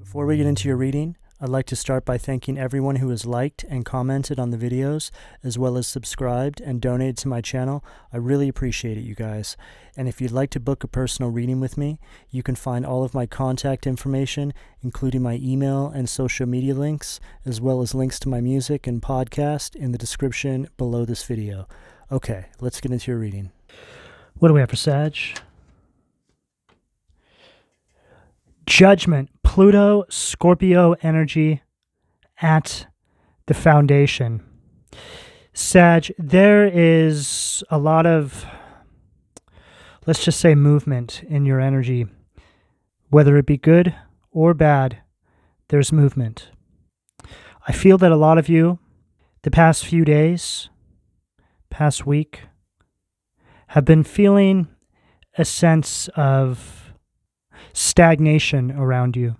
Before we get into your reading, I'd like to start by thanking everyone who has liked and commented on the videos, as well as subscribed and donated to my channel. I really appreciate it, you guys. And if you'd like to book a personal reading with me, you can find all of my contact information, including my email and social media links, as well as links to my music and podcast in the description below this video. Okay, let's get into your reading. What do we have for Sag? Judgment, Pluto, Scorpio energy at the foundation. Sag, there is a lot of, let's just say, movement in your energy. Whether it be good or bad, there's movement. I feel that a lot of you, the past few days, past week, have been feeling a sense of stagnation around you.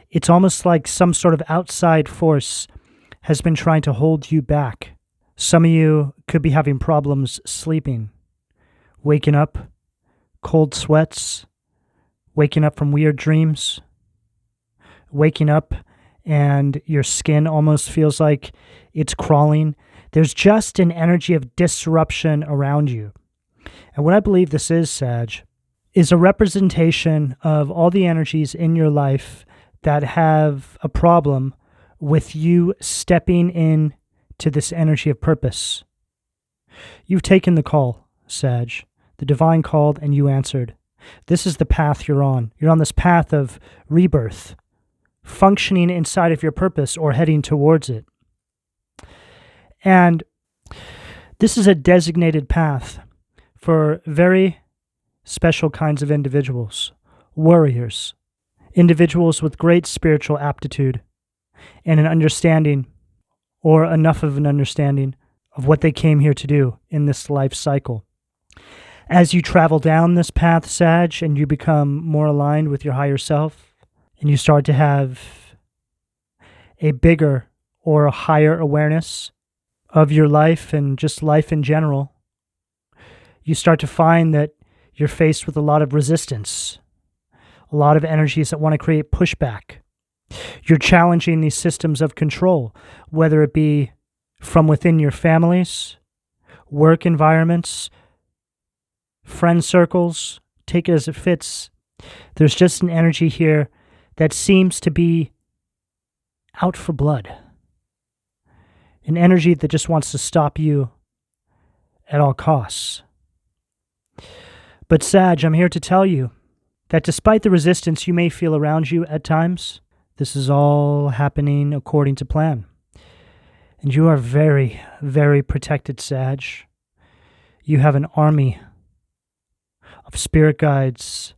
It's almost like some sort of outside force has been trying to hold you back. Some of you could be having problems sleeping, waking up, cold sweats, waking up from weird dreams, waking up and your skin almost feels like it's crawling. There's just an energy of disruption around you. And what I believe this is, Sag, is a representation of all the energies in your life that have a problem with you stepping in to this energy of purpose. You've taken the call, Sag. The divine called and you answered. This is the path you're on. You're on this path of rebirth, functioning inside of your purpose or heading towards it. And this is a designated path for very special kinds of individuals, warriors, individuals with great spiritual aptitude and an understanding, or enough of an understanding, of what they came here to do in this life cycle. As you travel down this path, Sag, and you become more aligned with your higher self, and you start to have a bigger or a higher awareness of your life and just life in general, you start to find that you're faced with a lot of resistance, a lot of energies that want to create pushback. You're challenging these systems of control, whether it be from within your families, work environments, friend circles, take it as it fits. There's just an energy here that seems to be out for blood. An energy that just wants to stop you at all costs. But Sag, I'm here to tell you that despite the resistance you may feel around you at times, this is all happening according to plan. And you are very, very protected, Sag. You have an army of spirit guides,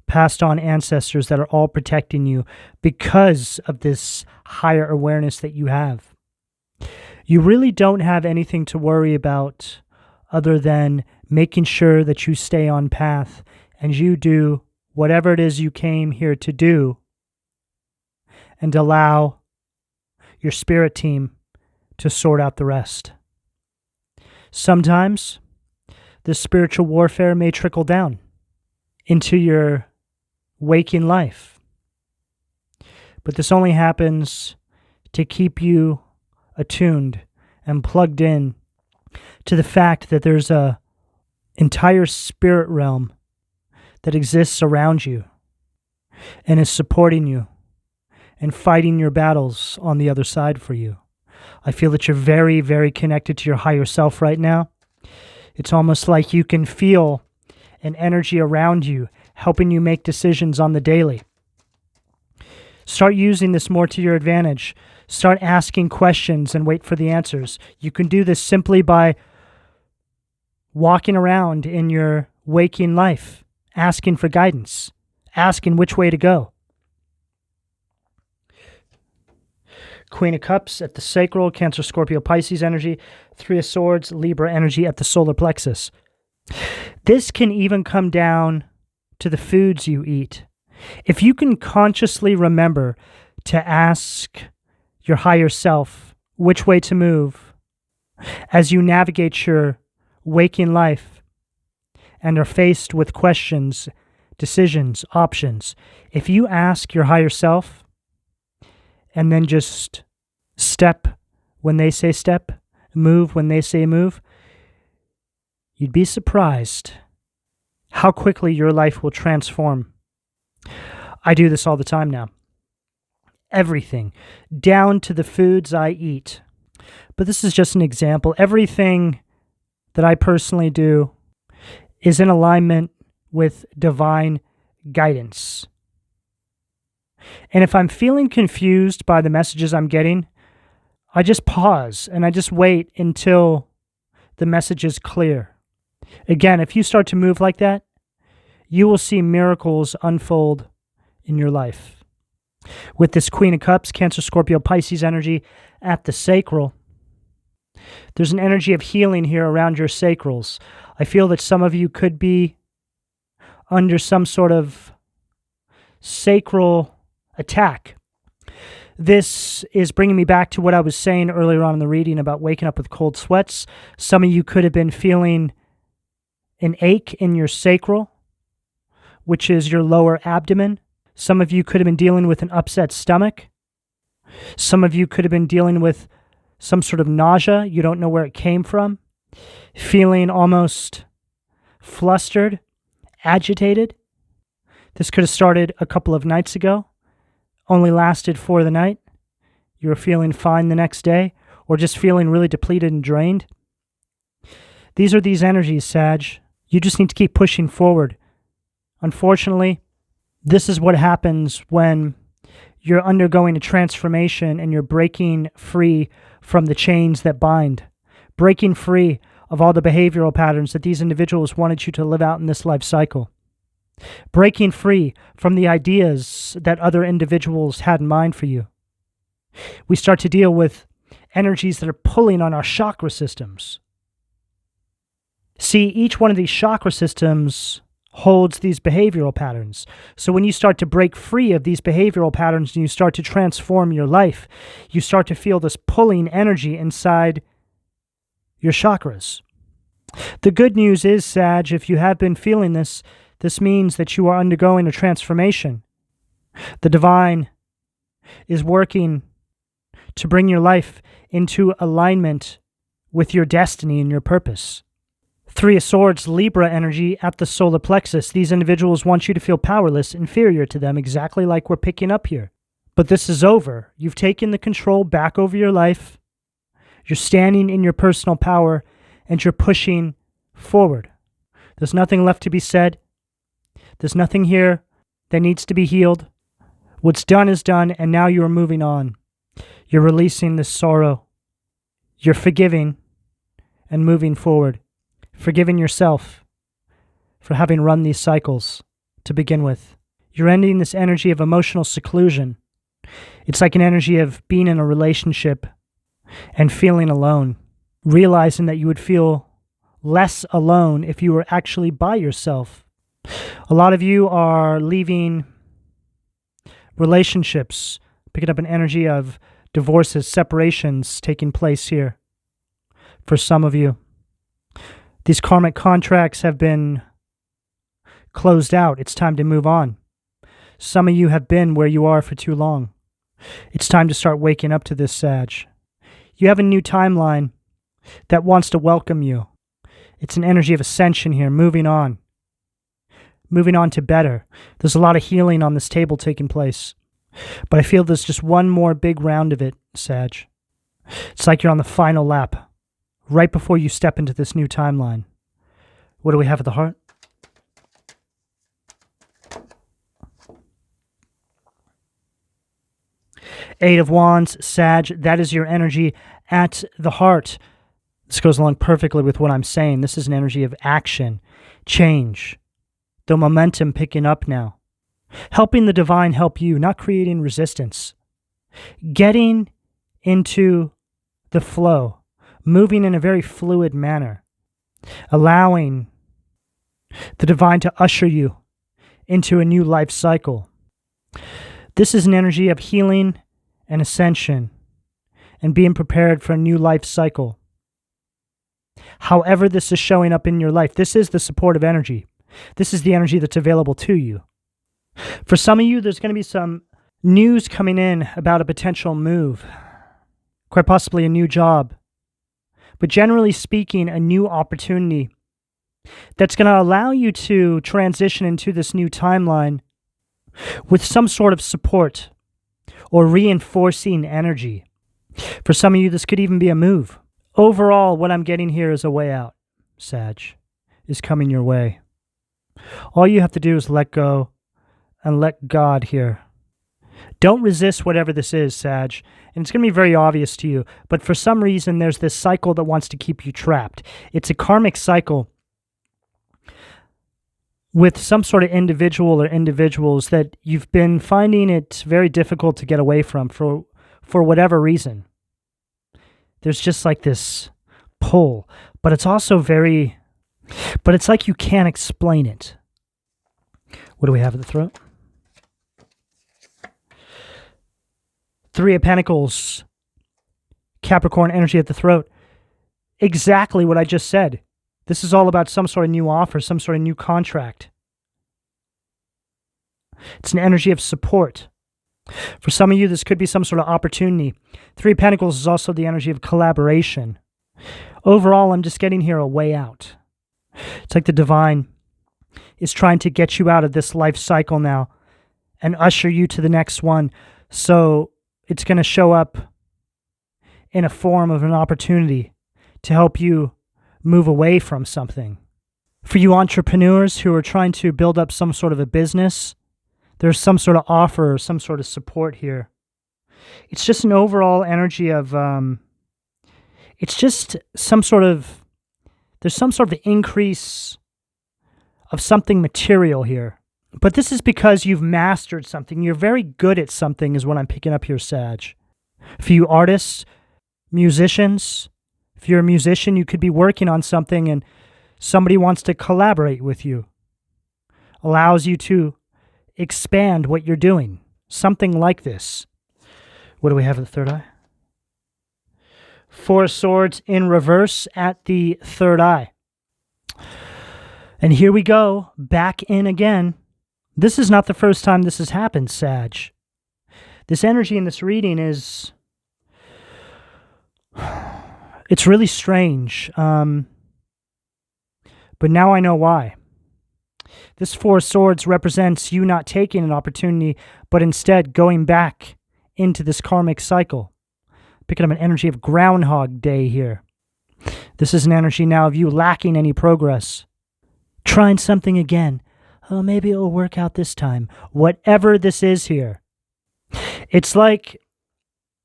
passed on ancestors that are all protecting you because of this higher awareness that you have. You really don't have anything to worry about other than making sure that you stay on path and you do whatever it is you came here to do, and allow your spirit team to sort out the rest. Sometimes this spiritual warfare may trickle down into your waking life, but this only happens to keep you attuned and plugged in to the fact that there's a entire spirit realm that exists around you and is supporting you and fighting your battles on the other side for you. I feel that you're very, very connected to your higher self right now. It's almost like you can feel an energy around you helping you make decisions on the daily. Start using this more to your advantage. Start asking questions and wait for the answers. You can do this simply by walking around in your waking life, asking for guidance, asking which way to go. Queen of Cups at the sacral, Cancer, Scorpio, Pisces energy, Three of Swords, Libra energy at the solar plexus. This can even come down to the foods you eat. If you can consciously remember to ask your higher self which way to move as you navigate your waking life and are faced with questions decisions, options. If you ask your higher self and then just step when they say step, move when they say move, you'd be surprised how quickly your life will transform. I do this all the time now. Everything, down to the foods I eat. But this is just an example. Everything that I personally do is in alignment with divine guidance. And if I'm feeling confused by the messages I'm getting, I just pause and I just wait until the message is clear. Again, if you start to move like that, you will see miracles unfold in your life. With this Queen of Cups, Cancer, Scorpio, Pisces energy at the sacral, there's an energy of healing here around your sacrals. I feel that some of you could be under some sort of sacral attack. This is bringing me back to what I was saying earlier on in the reading about waking up with cold sweats. Some of you could have been feeling an ache in your sacral, which is your lower abdomen. Some of you could have been dealing with an upset stomach. Some of you could have been dealing with some sort of nausea. You don't know where it came from. Feeling almost flustered, agitated. This could have started a couple of nights ago, only lasted for the night. You were feeling fine the next day, or just feeling really depleted and drained. These are these energies, Sag. You just need to keep pushing forward. Unfortunately, this is what happens when you're undergoing a transformation and you're breaking free from the chains that bind, breaking free of all the behavioral patterns that these individuals wanted you to live out in this life cycle, breaking free from the ideas that other individuals had in mind for you. We start to deal with energies that are pulling on our chakra systems. See, each one of these chakra systems holds these behavioral patterns. So when you start to break free of these behavioral patterns and you start to transform your life, you start to feel this pulling energy inside your chakras. The good news is, Sag, if you have been feeling this, this means that you are undergoing a transformation. The divine is working to bring your life into alignment with your destiny and your purpose. Three of Swords, Libra energy at the solar plexus. These individuals want you to feel powerless, inferior to them, exactly like we're picking up here. But this is over. You've taken the control back over your life. You're standing in your personal power, and you're pushing forward. There's nothing left to be said. There's nothing here that needs to be healed. What's done is done, and now you are moving on. You're releasing this sorrow. You're forgiving and moving forward. Forgiving yourself for having run these cycles to begin with. You're ending this energy of emotional seclusion. It's like an energy of being in a relationship and feeling alone, realizing that you would feel less alone if you were actually by yourself. A lot of you are leaving relationships, picking up an energy of divorces, separations taking place here for some of you. These karmic contracts have been closed out. It's time to move on. Some of you have been where you are for too long. It's time to start waking up to this, Sag. You have a new timeline that wants to welcome you. It's an energy of ascension here, moving on to better. There's a lot of healing on this table taking place. But I feel there's just one more big round of it, Sag. It's like you're on the final lap, right before you step into this new timeline. What do we have at the heart? Eight of Wands, Sag, that is your energy at the heart. This goes along perfectly with what I'm saying. This is an energy of action, change, the momentum picking up now. Helping the divine help you, not creating resistance. Getting into the flow, moving in a very fluid manner, allowing the divine to usher you into a new life cycle. This is an energy of healing and ascension and being prepared for a new life cycle. However this is showing up in your life, this is the supportive energy. This is the energy that's available to you. For some of you, there's going to be some news coming in about a potential move, quite possibly a new job, but generally speaking, a new opportunity that's going to allow you to transition into this new timeline with some sort of support or reinforcing energy. For some of you, this could even be a move. Overall, what I'm getting here is a way out, Sag, is coming your way. All you have to do is let go and let God here. Don't resist whatever this is, Sag, and it's going to be very obvious to you, but for some reason, there's this cycle that wants to keep you trapped. It's a karmic cycle with some sort of individual or individuals that you've been finding it very difficult to get away from for whatever reason. There's just like this pull, but it's also but it's like you can't explain it. What do we have at the throat? Three of Pentacles, Capricorn energy at the throat. Exactly what I just said. This is all about some sort of new offer, some sort of new contract. It's an energy of support. For some of you, this could be some sort of opportunity. Three of Pentacles is also the energy of collaboration. Overall, I'm just getting here a way out. It's like the divine is trying to get you out of this life cycle now and usher you to the next one. So it's going to show up in a form of an opportunity to help you move away from something. For you entrepreneurs who are trying to build up some sort of a business, there's some sort of offer or some sort of support here. It's just an overall energy of, it's just there's some sort of increase of something material here. But this is because you've mastered something. You're very good at something is what I'm picking up here, Sag. For you artists, musicians, if you're a musician, you could be working on something and somebody wants to collaborate with you. Allows you to expand what you're doing. Something like this. What do we have at the third eye? Four of Swords in reverse at the third eye. And here we go, back in again. This is not the first time this has happened, Sag. This energy in this reading is... it's really strange. But now I know why. This Four of Swords represents you not taking an opportunity, but instead going back into this karmic cycle. Picking up an energy of Groundhog Day here. This is an energy now of you lacking any progress. Trying something again. Oh, maybe it'll work out this time. Whatever this is here. It's like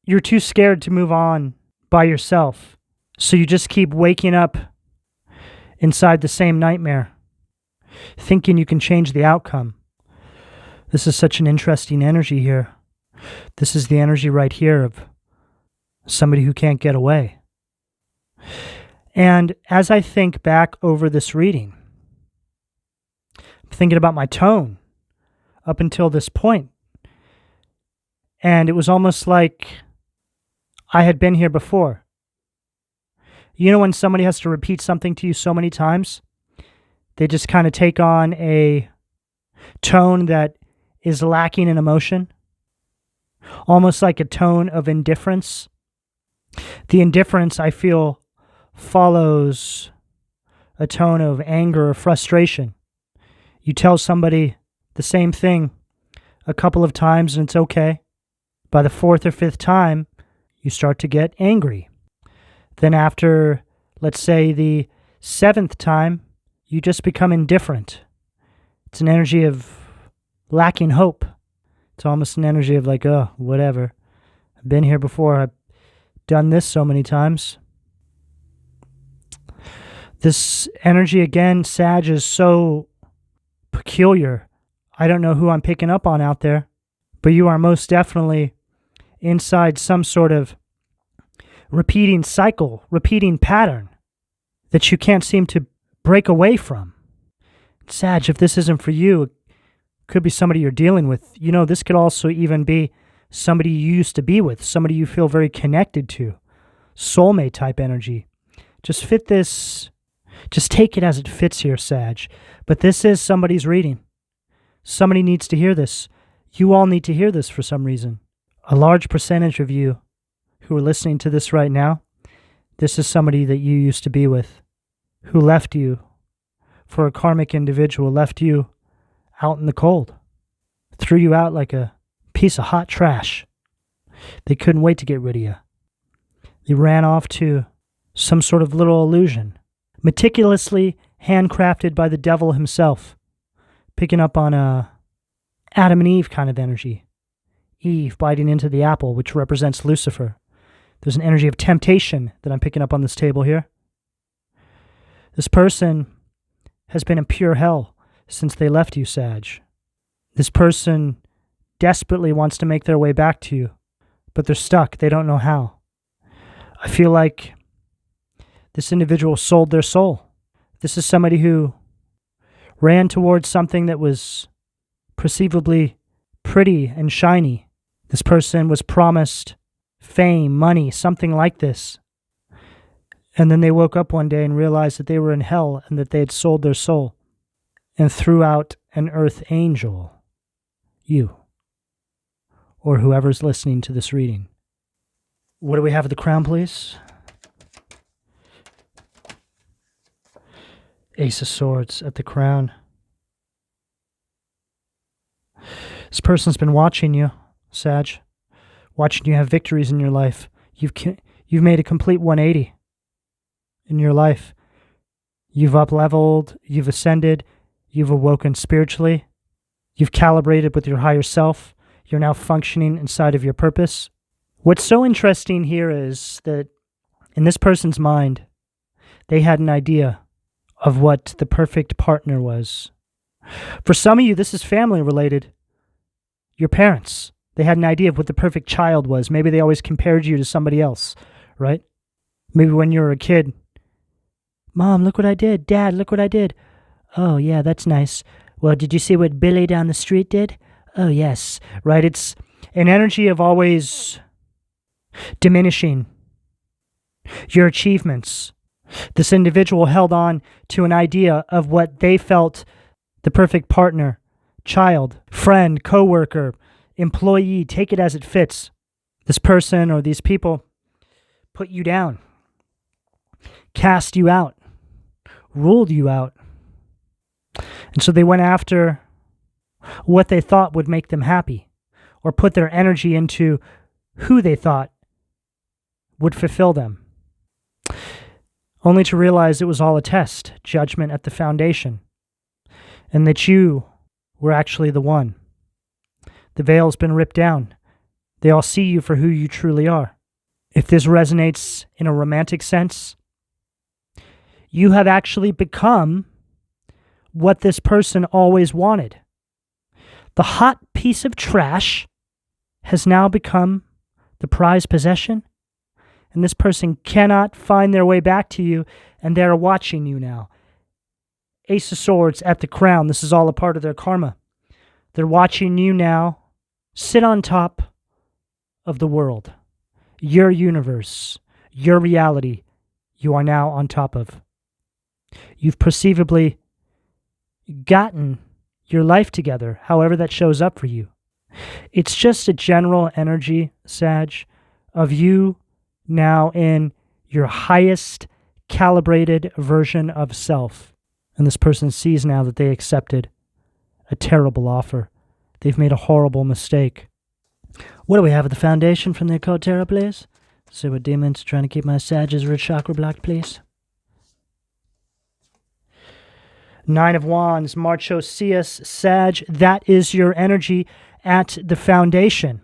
you're too scared to move on by yourself. So you just keep waking up inside the same nightmare, thinking you can change the outcome. This is such an interesting energy here. This is the energy right here of somebody who can't get away. And as I think back over this reading, I'm thinking about my tone up until this point. And it was almost like I had been here before. You know when somebody has to repeat something to you so many times? They just kind of take on a tone that is lacking in emotion. Almost like a tone of indifference. The indifference, I feel, follows a tone of anger or frustration. You tell somebody the same thing a couple of times and it's okay. By the fourth or fifth time, you start to get angry. Then after, let's say, the seventh time, you just become indifferent. It's an energy of lacking hope. It's almost an energy of like, oh, whatever. I've been here before. I've done this so many times. This energy, again, Sag, is so peculiar. I don't know who I'm picking up on out there, but you are most definitely inside some sort of repeating cycle, repeating pattern that you can't seem to break away from. Sag, if this isn't for you, it could be somebody you're dealing with. You know, this could also even be somebody you used to be with, somebody you feel very connected to. Soulmate type energy. Just fit this Just take it as it fits here, Sag. But this is somebody's reading. Somebody needs to hear this. You all need to hear this for some reason. A large percentage of you who are listening to this right now, this is somebody that you used to be with, who left you for a karmic individual, left you out in the cold, threw you out like a piece of hot trash. They couldn't wait to get rid of you. They ran off to some sort of little illusion, meticulously handcrafted by the devil himself, picking up on a Adam and Eve kind of energy. Eve biting into the apple, which represents Lucifer. There's an energy of temptation that I'm picking up on this table here. This person has been in pure hell since they left you, Sag. This person desperately wants to make their way back to you, but they're stuck. They don't know how. I feel like this individual sold their soul. This is somebody who ran towards something that was perceivably pretty and shiny. This person was promised fame, money, something like this. And then they woke up one day and realized that they were in hell and that they had sold their soul and threw out an earth angel. You. Or whoever's listening to this reading. What do we have at the crown, please? Ace of Swords at the crown. This person's been watching you, Sag. Watching you have victories in your life. You've made a complete 180 in your life. You've up-leveled, you've ascended, you've awoken spiritually, you've calibrated with your higher self, you're now functioning inside of your purpose. What's so interesting here is that in this person's mind, they had an idea of what the perfect partner was. For some of you, this is family related. Your parents, they had an idea of what the perfect child was. Maybe they always compared you to somebody else, right? Maybe when you were a kid, Mom, look what I did. Dad, look what I did. Oh, yeah, that's nice. Well, did you see what Billy down the street did? Oh, yes. Right? It's an energy of always diminishing your achievements. This individual held on to an idea of what they felt the perfect partner, child, friend, coworker, employee, take it as it fits. This person or these people put you down, cast you out, ruled you out. And so they went after what they thought would make them happy, or put their energy into who they thought would fulfill them, only to realize it was all a test, judgment at the foundation, and that you were actually the one. The veil's been ripped down. They all see you for who you truly are. If this resonates in a romantic sense, you have actually become what this person always wanted. The hot piece of trash has now become the prized possession, and this person cannot find their way back to you, and they're watching you now. Ace of Swords at the crown. This is all a part of their karma. They're watching you now sit on top of the world. Your universe, your reality, you are now on top of. You've perceivably gotten your life together, however that shows up for you. It's just a general energy, Sag, of you now in your highest calibrated version of self. And this person sees now that they accepted a terrible offer. They've made a horrible mistake. What do we have at the foundation from the Occult Tarot, please? See what demons trying to keep my Sag's root chakra blocked, please. Nine of Wands, Marchosius, Sag. That is your energy at the foundation.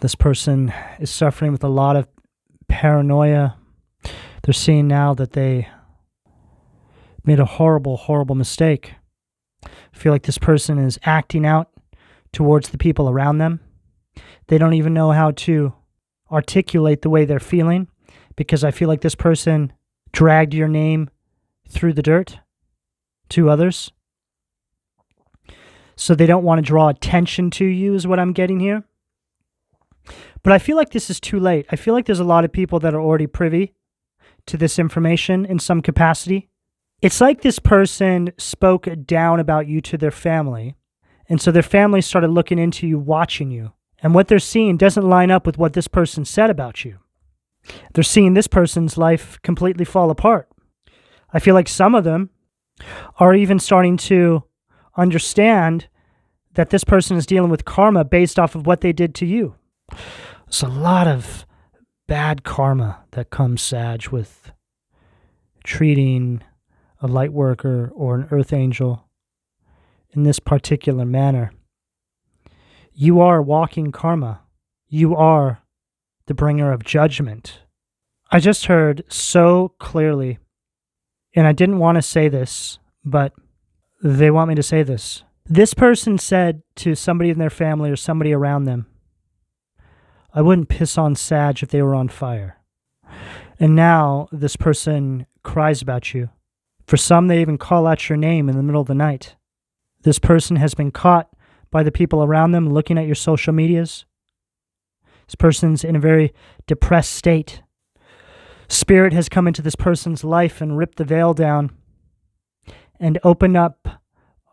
This person is suffering with a lot of paranoia. They're seeing now that they made a horrible, horrible mistake. I feel like this person is acting out towards the people around them. They don't even know how to articulate the way they're feeling, because I feel like this person dragged your name through the dirt to others. So they don't want to draw attention to you is what I'm getting here. But I feel like this is too late. I feel like there's a lot of people that are already privy to this information in some capacity. It's like this person spoke down about you to their family, and so their family started looking into you, watching you, and what they're seeing doesn't line up with what this person said about you. They're seeing this person's life completely fall apart. I feel like some of them are even starting to understand that this person is dealing with karma based off of what they did to you. There's a lot of bad karma that comes, Sag, with treating a light worker or an earth angel in this particular manner. You are walking karma. You are the bringer of judgment. I just heard so clearly, and I didn't want to say this, but they want me to say this. This person said to somebody in their family or somebody around them, I wouldn't piss on Sag if they were on fire. And now this person cries about you. For some, they even call out your name in the middle of the night. This person has been caught by the people around them looking at your social medias. This person's in a very depressed state. Spirit has come into this person's life and ripped the veil down and opened up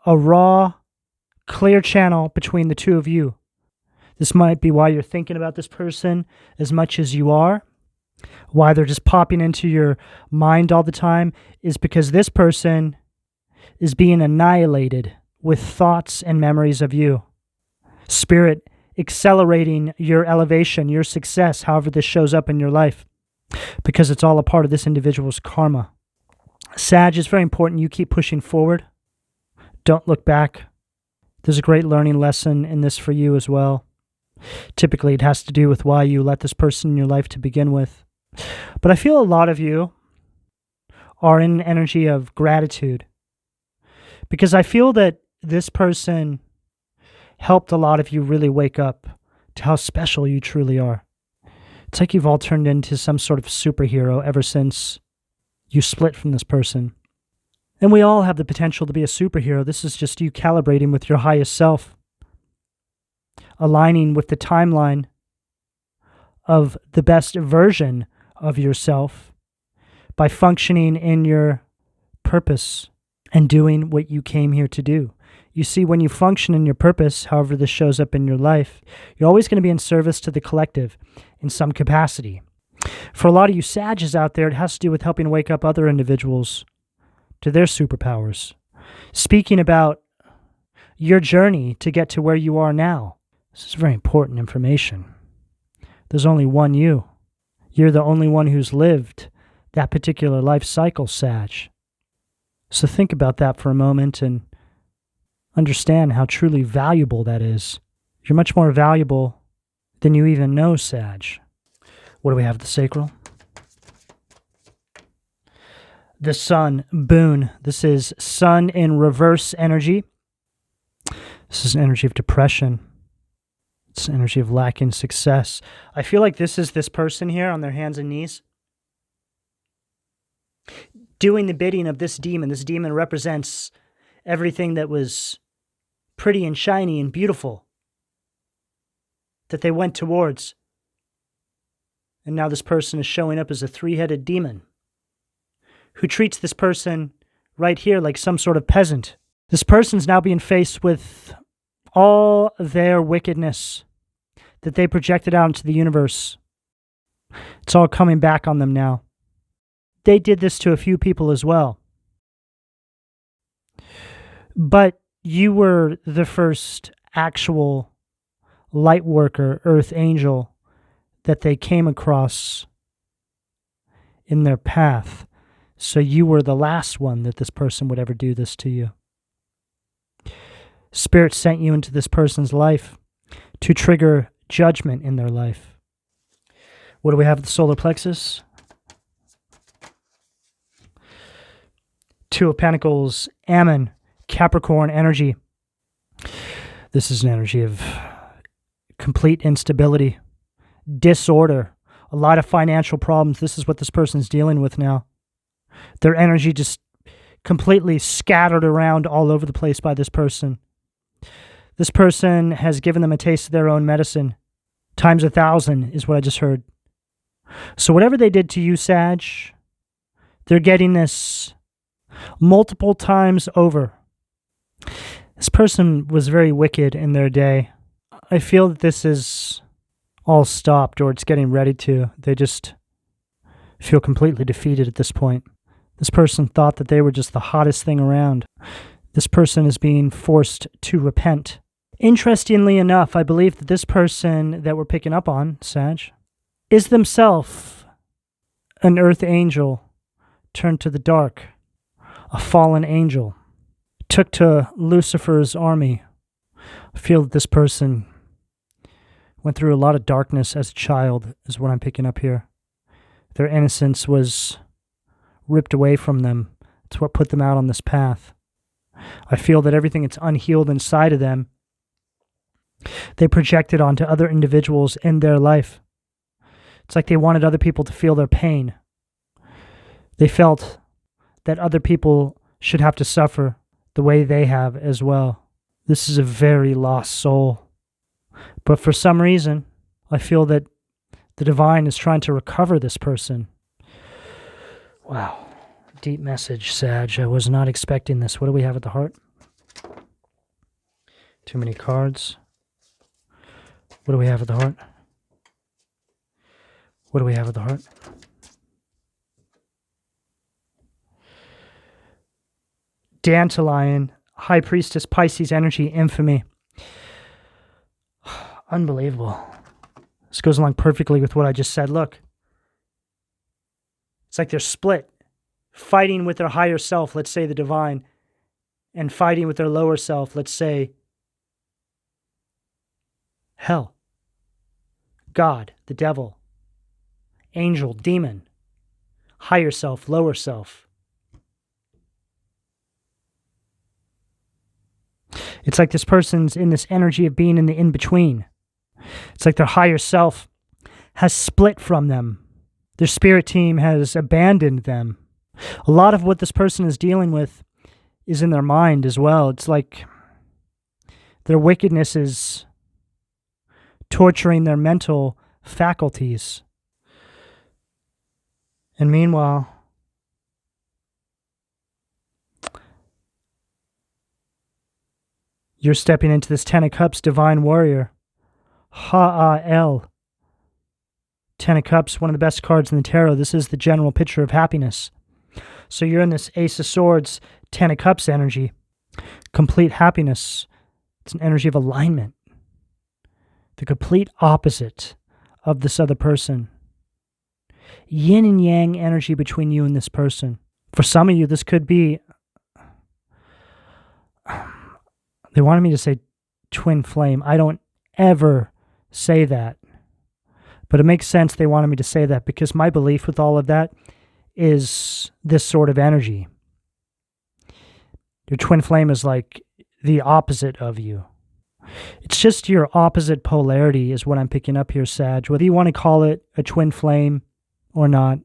a raw, clear channel between the two of you. This might be why you're thinking about this person as much as you are. Why they're just popping into your mind all the time is because this person is being annihilated with thoughts and memories of you. Spirit accelerating your elevation, your success, however this shows up in your life, because it's all a part of this individual's karma. Sag, it's very important you keep pushing forward. Don't look back. There's a great learning lesson in this for you as well. Typically, it has to do with why you let this person in your life to begin with. But I feel a lot of you are in an energy of gratitude, because I feel that this person helped a lot of you really wake up to how special you truly are. It's like you've all turned into some sort of superhero ever since you split from this person. And we all have the potential to be a superhero. This is just you calibrating with your highest self, aligning with the timeline of the best version of yourself by functioning in your purpose and doing what you came here to do. You see, when you function in your purpose, however this shows up in your life, you're always going to be in service to the collective in some capacity. For a lot of you Sages out there, it has to do with helping wake up other individuals to their superpowers. Speaking about your journey to get to where you are now. This is very important information. There's only one you. You're the only one who's lived that particular life cycle, Sag. So think about that for a moment and understand how truly valuable that is. You're much more valuable than you even know, Sag. What do we have at the sacral? The sun, boon. This is sun in reverse energy. This is an energy of depression. It's an energy of lacking success. I feel like this is this person here on their hands and knees, doing the bidding of this demon. This demon represents everything that was pretty and shiny and beautiful that they went towards. And now this person is showing up as a three-headed demon who treats this person right here like some sort of peasant. This person's now being faced with all their wickedness that they projected out into the universe. It's all coming back on them now. They did this to a few people as well. But you were the first actual light worker, earth angel, that they came across in their path. So you were the last one that this person would ever do this to you. Spirit sent you into this person's life to trigger judgment in their life. What do we have at the solar plexus? Two of Pentacles, Ammon, Capricorn energy. This is an energy of complete instability, disorder, a lot of financial problems. This is what this person's dealing with now. Their energy just completely scattered around all over the place by this person. This person has given them a taste of their own medicine. Times 1,000 is what I just heard. So whatever they did to you, Sag, they're getting this multiple times over. This person was very wicked in their day. I feel that this is all stopped, or it's getting ready to. They just feel completely defeated at this point. This person thought that they were just the hottest thing around. This person is being forced to repent. Interestingly enough, I believe that this person that we're picking up on, Sag, is themselves an earth angel turned to the dark, a fallen angel, took to Lucifer'S army. I feel that this person went through a lot of darkness as a child, is what I'm picking up here. Their innocence was ripped away from them. It's what put them out on this path. I feel that everything that's unhealed inside of them, they projected onto other individuals in their life. It's like they wanted other people to feel their pain. They felt that other people should have to suffer the way they have as well. This is a very lost soul. But for some reason, I feel that the divine is trying to recover this person. Wow. Deep message, Sag. I was not expecting this. What do we have at the heart? Too many cards. What do we have at the heart? What do we have at the heart? Dandelion, High Priestess, Pisces energy, infamy. Unbelievable. This goes along perfectly with what I just said. Look. It's like they're split. Fighting with their higher self, let's say the divine, and fighting with their lower self, let's say hell, God, the devil, angel, demon, higher self, lower self. It's like this person's in this energy of being in the in-between. It's like their higher self has split from them. Their spirit team has abandoned them. A lot of what this person is dealing with is in their mind as well. It's like their wickedness is torturing their mental faculties. And meanwhile, you're stepping into this Ten of Cups divine warrior. Ha'el. Ten of Cups, one of the best cards in the tarot. This is the general picture of happiness. So you're in this Ace of Swords, Ten of Cups energy. Complete happiness. It's an energy of alignment. The complete opposite of this other person. Yin and yang energy between you and this person. For some of you, this could be... They wanted me to say twin flame. I don't ever say that. But it makes sense they wanted me to say that because my belief with all of that is this sort of energy. Your twin flame is like the opposite of you. It's just your opposite polarity is what I'm picking up here, Sag. Whether you want to call it a twin flame or not,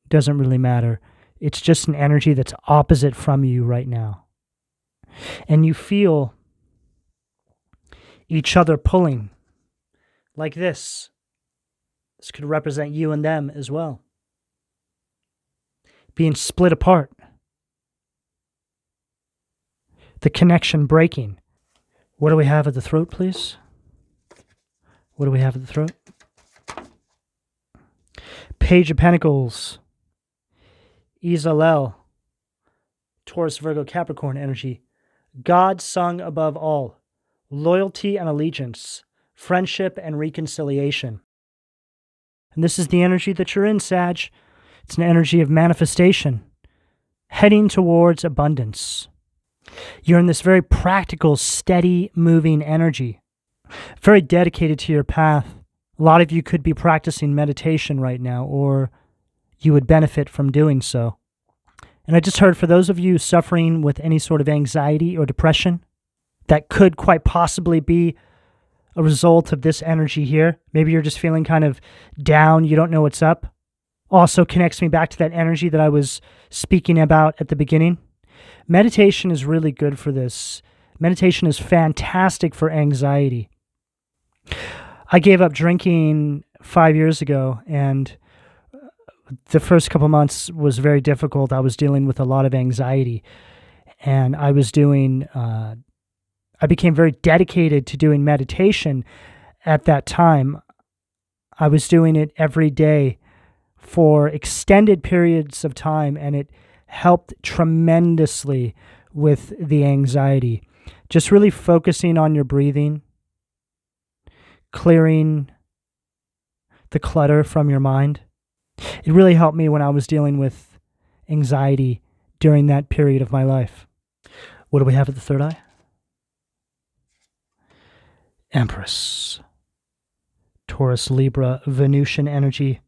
doesn't really matter. It's just an energy that's opposite from you right now. And you feel each other pulling like this. This could represent you and them as well. Being split apart. The connection breaking. What do we have at the throat, please? What do we have at the throat? Page of Pentacles. Izalel. Taurus, Virgo, Capricorn energy. God sung above all. Loyalty and allegiance. Friendship and reconciliation. And this is the energy that you're in, Sag. It's an energy of manifestation. Heading towards abundance. You're in this very practical, steady, moving energy. Very dedicated to your path. A lot of you could be practicing meditation right now, or you would benefit from doing so. And I just heard for those of you suffering with any sort of anxiety or depression, that could quite possibly be a result of this energy here. Maybe you're just feeling kind of down, you don't know what's up. Also connects me back to that energy that I was speaking about at the beginning. Meditation is really good for this. Meditation is fantastic for anxiety. I gave up drinking 5 years ago, and the first couple months was very difficult. I was dealing with a lot of anxiety, and I became very dedicated to doing meditation at that time. I was doing it every day for extended periods of time, and it helped tremendously with the anxiety. Just really focusing on your breathing, clearing the clutter from your mind. It really helped me when I was dealing with anxiety during that period of my life. What do we have at the third eye? Empress. Taurus, Libra, Venusian energy.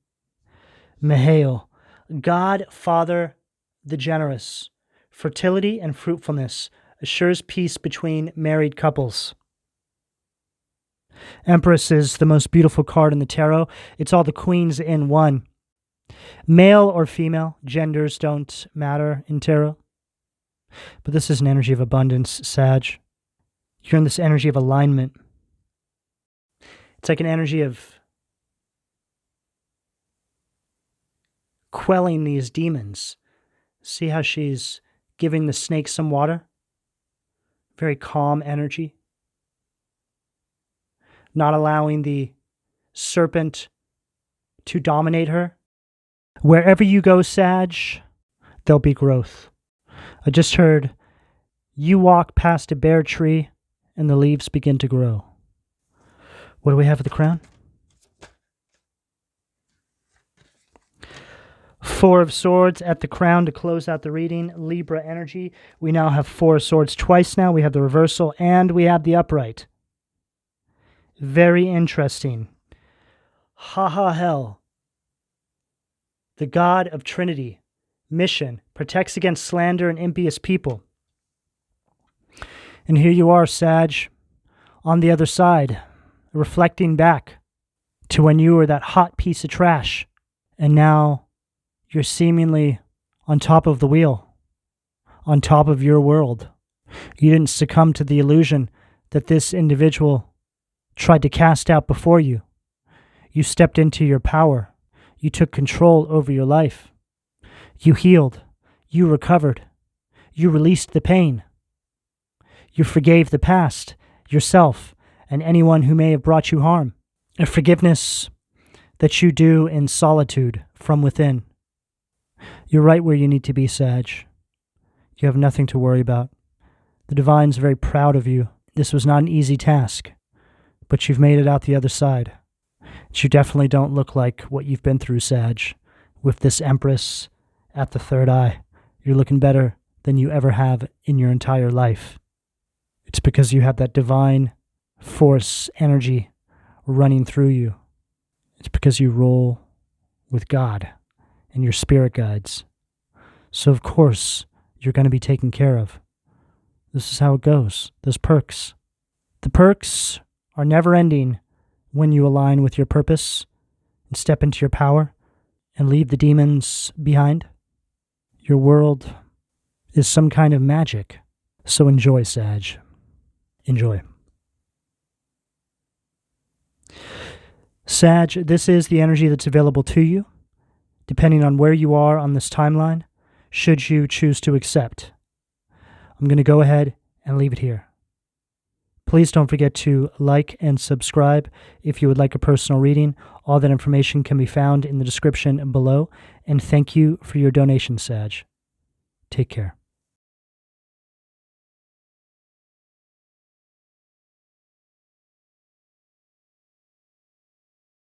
Mihail, God, Father, the generous. Fertility and fruitfulness assures peace between married couples. Empress is the most beautiful card in the tarot. It's all the queens in one. Male or female, genders don't matter in tarot. But this is an energy of abundance, Sag. You're in this energy of alignment. It's like an energy of quelling these demons. See how she's giving the snake some water? Very calm energy. Not allowing the serpent to dominate her. Wherever you go, Sag, there'll be growth. I just heard you walk past a bare tree and the leaves begin to grow. What do we have at the crown? Four of Swords at the crown to close out the reading. Libra energy. We now have Four of Swords twice now. We have the reversal and we have the upright. Very interesting. Hell. The God of Trinity. Mission. Protects against slander and impious people. And here you are, Sag, on the other side, reflecting back to when you were that hot piece of trash. And now you're seemingly on top of the wheel, on top of your world. You didn't succumb to the illusion that this individual tried to cast out before you. You stepped into your power. You took control over your life. You healed. You recovered. You released the pain. You forgave the past, yourself, and anyone who may have brought you harm. A forgiveness that you do in solitude from within. You're right where you need to be, Sag. You have nothing to worry about. The Divine's very proud of you. This was not an easy task, but you've made it out the other side. You definitely don't look like what you've been through, Sag. With this Empress at the third eye, you're looking better than you ever have in your entire life. It's because you have that divine force, energy running through you. It's because you roll with God and your spirit guides. So of course, you're going to be taken care of. This is how it goes. There's perks. The perks are never ending when you align with your purpose and step into your power and leave the demons behind. Your world is some kind of magic. So enjoy, Sag. Enjoy. Sag, this is the energy that's available to you, depending on where you are on this timeline, should you choose to accept. I'm going to go ahead and leave it here. Please don't forget to like and subscribe if you would like a personal reading. All that information can be found in the description below. And thank you for your donation, Sag. Take care.